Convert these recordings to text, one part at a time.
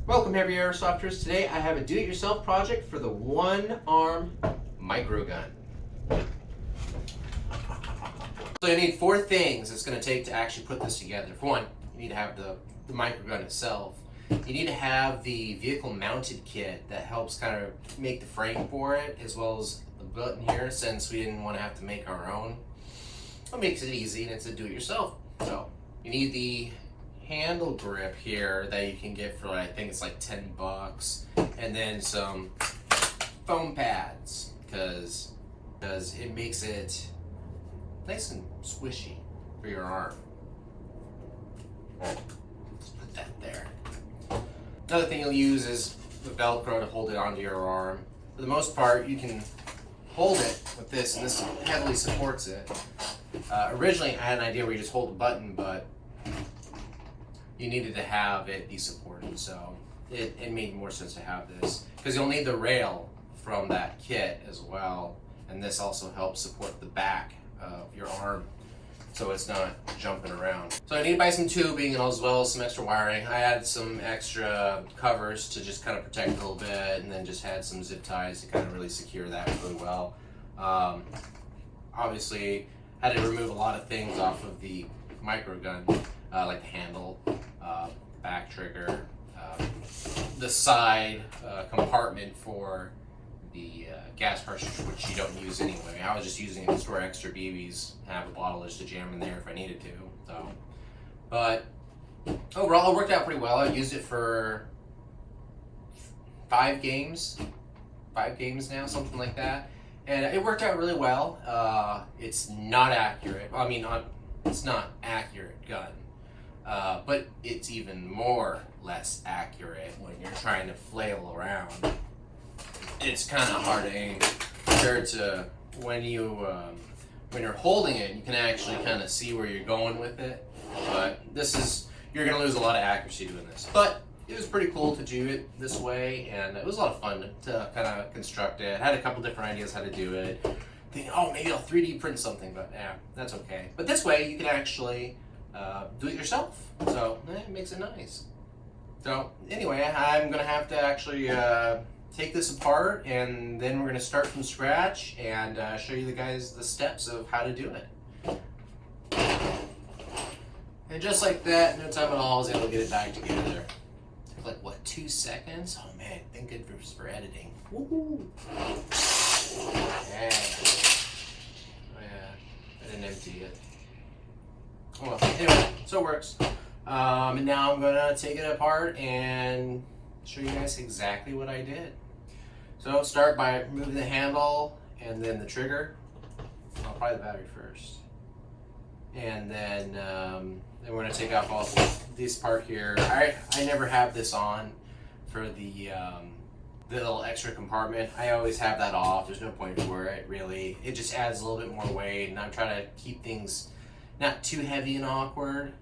Welcome heavy airsofters. Today I have a do-it-yourself project for the One-arm Microgun. So you need 4 things it's going to take to actually put this together. For one, you need to have the microgun itself. You need to have the vehicle mounted kit that helps kind of make the frame for it, as well as the button here, since we didn't want to have to make our own. It makes it easy, and it's a do-it-yourself. So you need the handle grip here that you can get for, I think it's like $10, and then some foam pads because it makes it nice and squishy for your arm. Let's put that there. Another thing you'll use is the Velcro to hold it onto your arm. For the most part, you can hold it with this, and this heavily supports it. Originally, I had an idea where you just hold the button, but you needed to have it be supported, so it made more sense to have this, because you'll need the rail from that kit as well, and this also helps support the back of your arm so it's not jumping around. So I need to buy some tubing and as well as some extra wiring. I added some extra covers to just kind of protect a little bit, and then just had some zip ties to kind of really secure that really well. Obviously had to remove a lot of things off of the microgun, like the handle, back trigger, the side compartment for the gas cartridge, which you don't use anyway. I was just using it to store extra BBs and have a bottle just to jam in there if I needed to. So, but overall it worked out pretty well. I used it for 5 games now, something like that, and it worked out really well. It's not accurate. I mean, it's not accurate gun. But it's even less accurate when you're trying to flail around. It's kind of hard to aim compared to when you're holding it. You can actually kind of see where you're going with it. But you're gonna lose a lot of accuracy doing this. But it was pretty cool to do it this way, and it was a lot of fun to kind of construct it. I had a couple different ideas how to do it. Thinking, oh, maybe I'll 3D print something, but yeah, that's okay. But this way, you can actually do it yourself, so it makes it nice. So anyway, I'm gonna have to actually take this apart, and then we're gonna start from scratch and show you guys the steps of how to do it. And just like that, no time at all, I was able to get it back together. Took like what, 2 seconds? Oh man, thank goodness for editing. Woohoo! Yeah. Oh yeah, I didn't empty it. Well, anyway, so it works. And now I'm gonna take it apart and show you guys exactly what I did. So start by removing the handle and then the trigger. Oh, probably the battery first. And then we're gonna take off all this part here. I never have this on for the little extra compartment. I always have that off. There's no point for it really. It just adds a little bit more weight, and I'm trying to keep things not too heavy and awkward,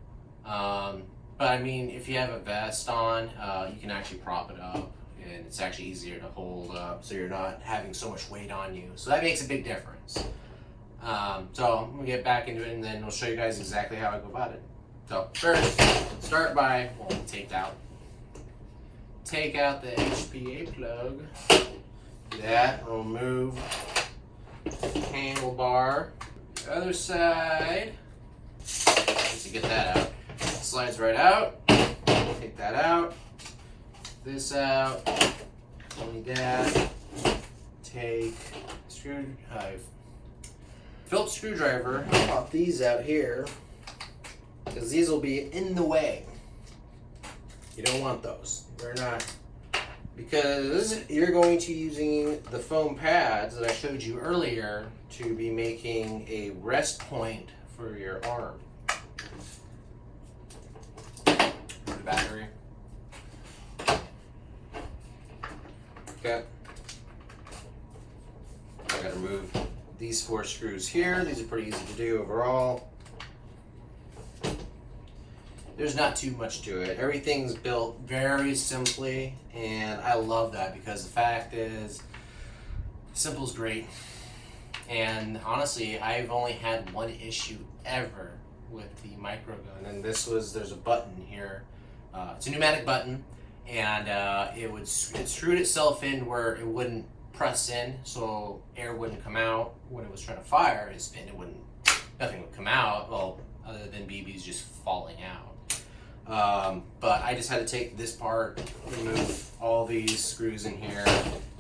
but I mean, if you have a vest on, you can actually prop it up, and it's actually easier to hold up, so you're not having so much weight on you. So that makes a big difference. So I'm gonna get back into it, and then we'll show you guys exactly how I go about it. So first, start by take out the HPA plug. Do that. Remove the handlebar. The other side. To get that out. Slides right out. Take that out. This out. Only that. Take Phillips screwdriver. Pop these out here because these will be in the way. You don't want those. They're not, because you're going to be using the foam pads that I showed you earlier to be making a rest point for your arm. The battery. Okay. I gotta remove these 4 screws here. These are pretty easy to do overall. There's not too much to it. Everything's built very simply, and I love that because the fact is, simple is great. And honestly, I've only had one issue ever with the microgun, and there's a button here. It's a pneumatic button, and it screwed itself in where it wouldn't press in, so air wouldn't come out when it was trying to fire. Nothing would come out, well, other than BBs just falling out. But I just had to take this part, remove all these screws in here,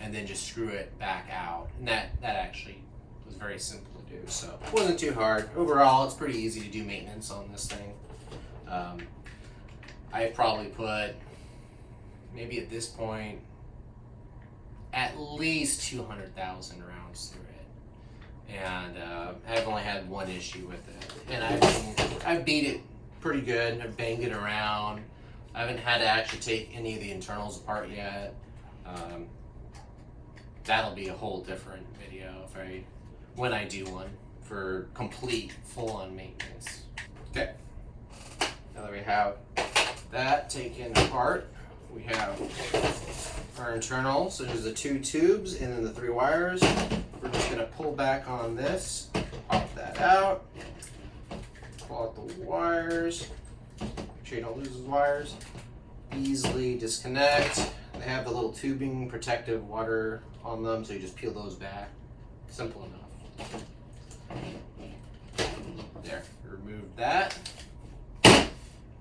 and then just screw it back out. And that actually was very simple to do, so it wasn't too hard. Overall, it's pretty easy to do maintenance on this thing. I probably put, maybe at this point, at least 200,000 rounds through it. And I've only had one issue with it. And I've beat it pretty good. I've banged it around. I haven't had to actually take any of the internals apart yet. That'll be a whole different video when I do one for complete full-on maintenance. Okay, now that we have that taken apart, we have our internals. So there's the 2 tubes and then the 3 wires. We're just gonna pull back on this, pop that out, pull out the wires, make sure you don't lose those wires, easily disconnect. They have the little tubing protective water on them, so you just peel those back. Simple enough. There, remove that.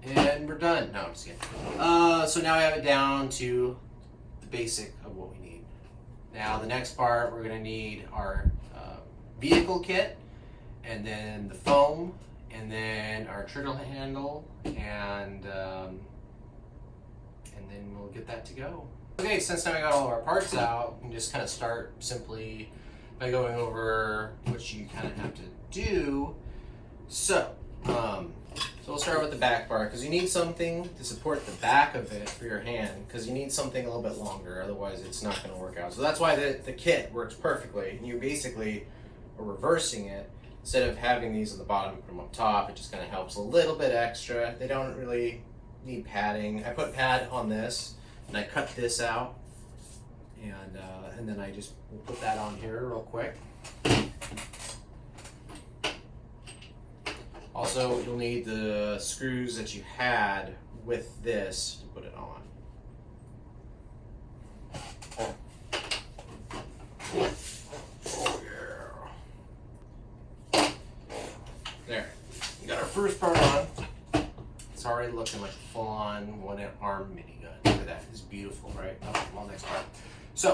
And we're done. No, I'm just kidding. So now we have it down to the basic of what we need. Now the next part, we're gonna need our vehicle kit, and then the foam, and then our trigger handle, and then we'll get that to go. Okay, since now we got all of our parts out, we can just kind of start simply by going over what you kind of have to do. So we'll start with the back part, because you need something to support the back of it for your hand, because you need something a little bit longer, otherwise it's not going to work out. So that's why the kit works perfectly. You basically are reversing it. Instead of having these on the bottom from up top, it just kind of helps a little bit extra. They don't really need padding. I put pad on this, and I cut this out, and then I just will put that on here real quick. Also, you'll need the screws that you had with this to put it on. Oh yeah. There. We got our first part on. It's already looking like a full-on one-arm minigun. Look at that. It's beautiful, right? Oh, well, next part. So,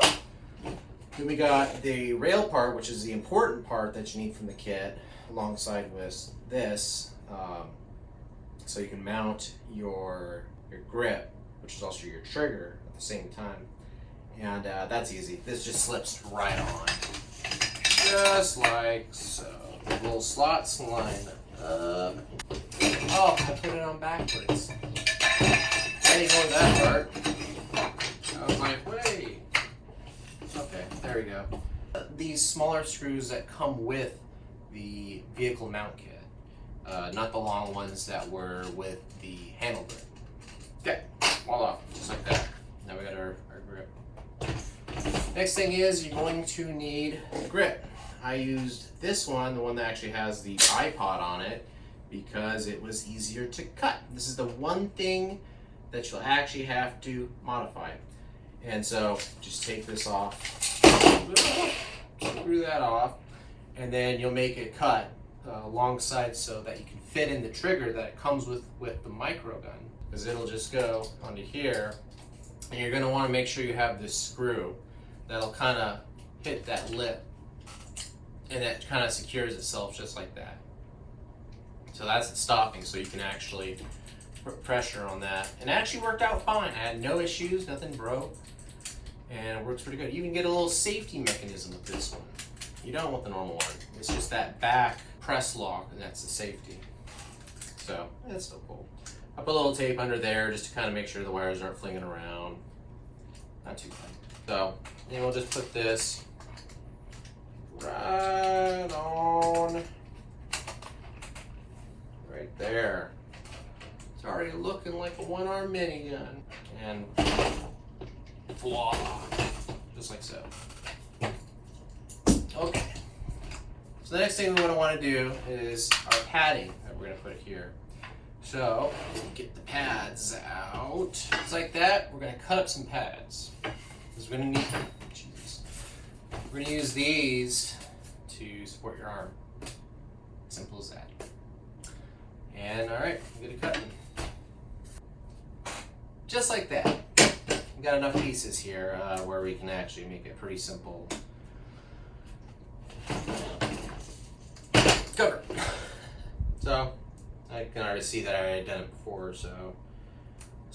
then we got the rail part, which is the important part that you need from the kit, alongside with this, so you can mount your grip, which is also your trigger at the same time. And that's easy. This just slips right on, just like so. The little slots line up. Oh, I put it on backwards. I didn't know that part. I was like, wait. Okay, there we go. These smaller screws that come with the vehicle mount kit, not the long ones that were with the handle grip. Okay, voila, just like that. Now we got our grip. Next thing is you're going to need the grip. I used this one, the one that actually has the bipod on it, because it was easier to cut. This is the one thing that you'll actually have to modify. And so just take this off, screw that off, and then you'll make a cut alongside so that you can fit in the trigger that it comes with the microgun, because it'll just go onto here, and you're going to want to make sure you have this screw that'll kind of hit that lip, and it kind of secures itself just like that. So that's it stopping, so you can actually put pressure on that, and it actually worked out fine. I had no issues, nothing broke, and it works pretty good. You can get a little safety mechanism with this one. You don't want the normal one. It's just that back press lock, and that's the safety. So, that's still cool. I put a little tape under there just to kind of make sure the wires aren't flinging around. Not too bad. So, then we'll just put this right on, right there. It's already looking like a one-arm minigun. And voila, just like so. Okay, so the next thing we're going to want to do is our padding that we're gonna put it here. So, get the pads out. Just like that, we're gonna cut up some pads. Because we're gonna need, we're gonna use these to support your arm. Simple as that. And all right, get it cutting. Just like that. We got enough pieces here where we can actually make it pretty simple. Cover. So I can already see that I had done it before. So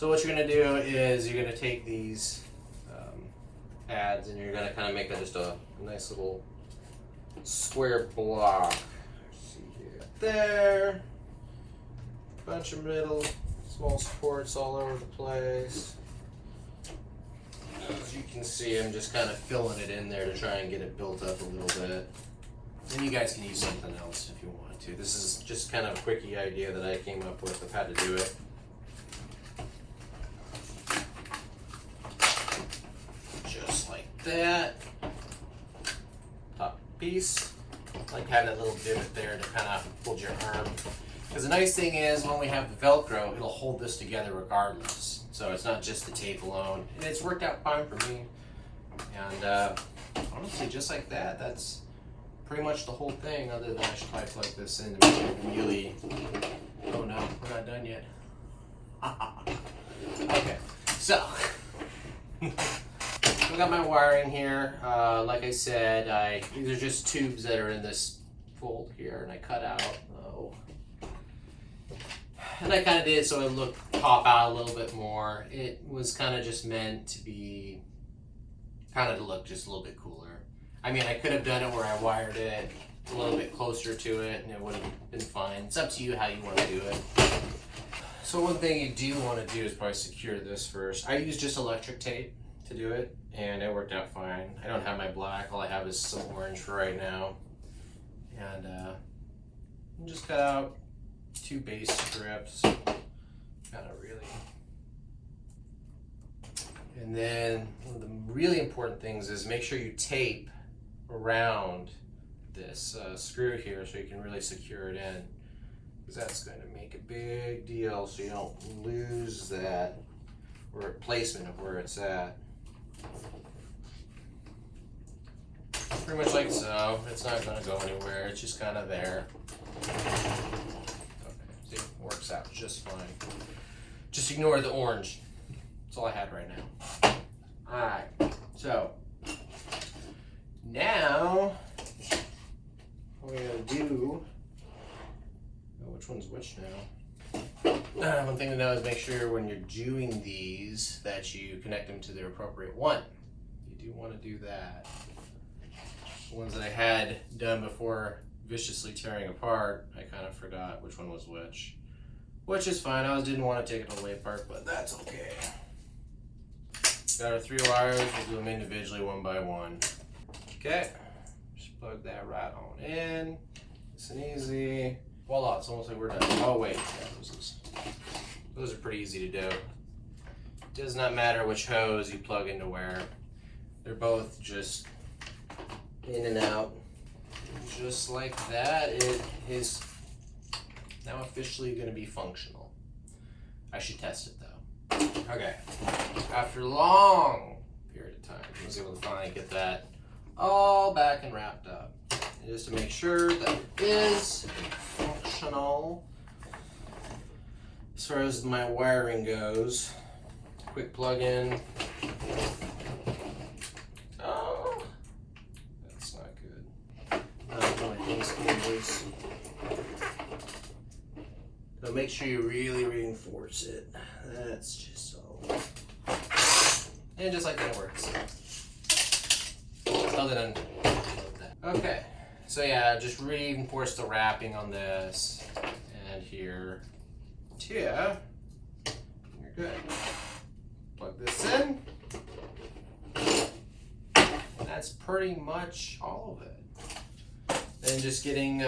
what you're gonna do is you're gonna take these pads and you're gonna kind of make that just a nice little square block. See here, there. Bunch of little small supports all over the place. As you can see, I'm just kind of filling it in there to try and get it built up a little bit. And you guys can use something else if you want to. This is just kind of a quickie idea that I came up with of how to do it. Just like that. Top piece. I like having that little divot there to kind of hold your arm. Because the nice thing is when we have the Velcro, it'll hold this together regardless. So it's not just the tape alone. And it's worked out fine for me. And honestly, just like that, that's pretty much the whole thing, other than I should probably plug this in to make it really... Oh no, we're not done yet. Okay, so... I got my wiring here. Like I said, these are just tubes that are in this fold here, and I cut out... And I kind of did so it looked pop out a little bit more. It was kind of just meant to be, kind of to look just a little bit cooler. I mean, I could have done it where I wired it a little bit closer to it and it would have been fine. It's up to you how you want to do it. So one thing you do want to do is probably secure this first. I used just electric tape to do it and it worked out fine. I don't have my black, all I have is some orange for right now. And just cut out 2 base strips, kind of really. And then one of the really important things is make sure you tape around this screw here so you can really secure it in, because that's going to make a big deal so you don't lose that placement of where it's at. Pretty much like so. It's not going to go anywhere, it's just kind of there. See, works out just fine. Just ignore the orange. That's all I had right now. Alright, so now what we're going to do, which one's which now? One thing to know is make sure when you're doing these that you connect them to the appropriate one. You do want to do that. The ones that I had done before viciously tearing apart, I kind of forgot which one was which is fine. I didn't want to take it all the way apart, but that's okay. Got our 3 wires, we'll do them individually one by one. Okay, just plug that right on in, nice and easy. Voila, it's almost like we're done. Oh wait, yeah, those are pretty easy to do. It does not matter which hose you plug into where. They're both just in and out. Just like that, it is now officially going to be functional. I should test it though. Okay, after a long period of time, I was able to finally get that all back and wrapped up. And just to make sure that it is functional. As far as my wiring goes, quick plug in. Oh, that's not good. My things came loose. So make sure you really reinforce it. That's just so. And just like that, it works. Other than that. Okay, so yeah, just reinforce the wrapping on this and here. Yeah, you're good. Plug this in. And that's pretty much all of it. Then just getting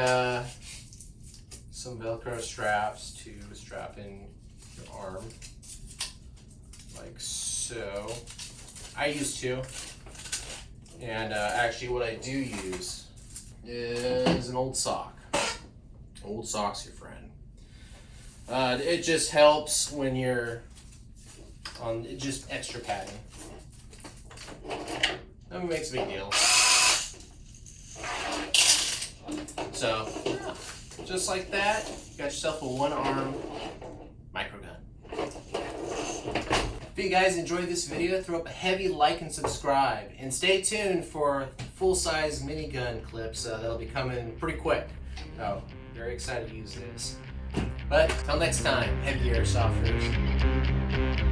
some Velcro straps to strap in your arm, like so. I use 2, and actually what I do use is an old sock. Old sock's your friend. It just helps when you're on just extra padding. That makes a big deal. So, yeah, just like that, you got yourself a one-arm microgun. If you guys enjoyed this video, throw up a heavy like and subscribe. And stay tuned for full-size minigun clips that'll be coming pretty quick. So, very excited to use this. But, till next time, heavy airsofters.